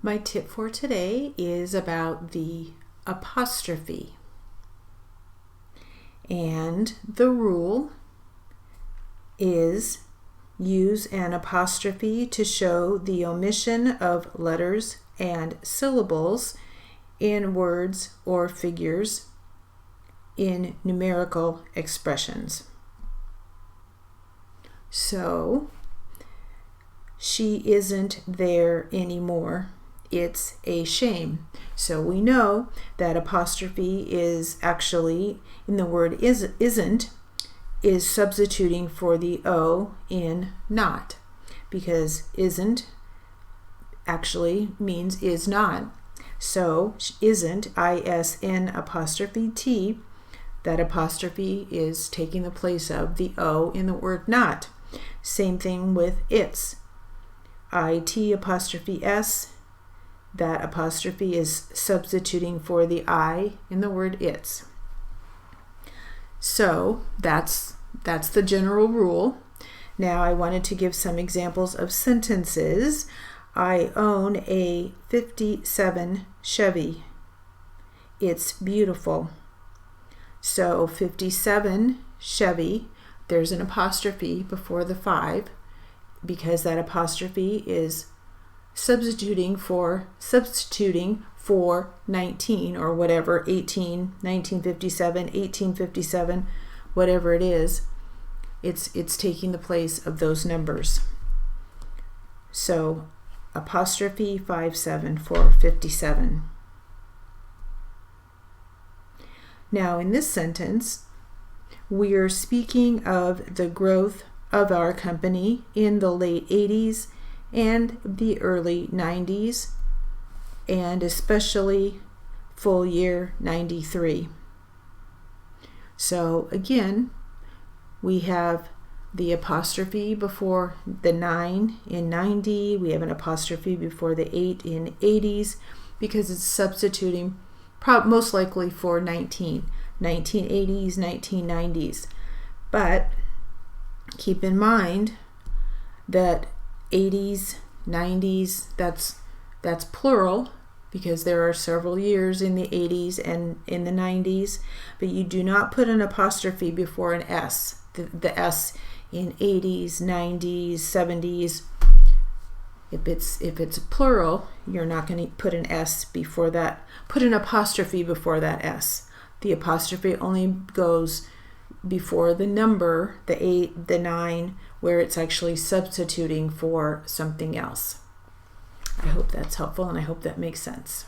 My tip for today is about the apostrophe. And the rule is use an apostrophe to show the omission of letters and syllables in words or figures in numerical expressions. So, she isn't there anymore. It's a shame. So we know that apostrophe is actually, in the word isn't, is substituting for the O in not, because isn't actually means is not. So isn't, ISN apostrophe T, that apostrophe is taking the place of the O in the word not. Same thing with its. IT apostrophe S, that apostrophe is substituting for the I in the word its. So that's the general rule. Now I wanted to give some examples of sentences. I own a 57 Chevy. It's beautiful. So 57 Chevy, there's an apostrophe before the 5 because that apostrophe is substituting for 19 or whatever, 1957, 1857, whatever it is. It's taking the place of those numbers. So apostrophe 57 for 57. Now in this sentence, we are speaking of the growth of our company in the late 80s and the early 90s, and especially full year 93. So again, we have the apostrophe before the 9 in 90. We have an apostrophe before the 8 in 80s because it's substituting most likely for 1980s, 1990s. But keep in mind that 80s, 90s, that's plural because there are several years in the 80s and in the 90s, but you do not put an apostrophe before an S. The S in 80s, 90s, 70s. If it's plural, you're not going to put an S before that. Put an apostrophe before that S. The apostrophe only goes before the number, the 8, the 9, where it's actually substituting for something else. I hope that's helpful and I hope that makes sense.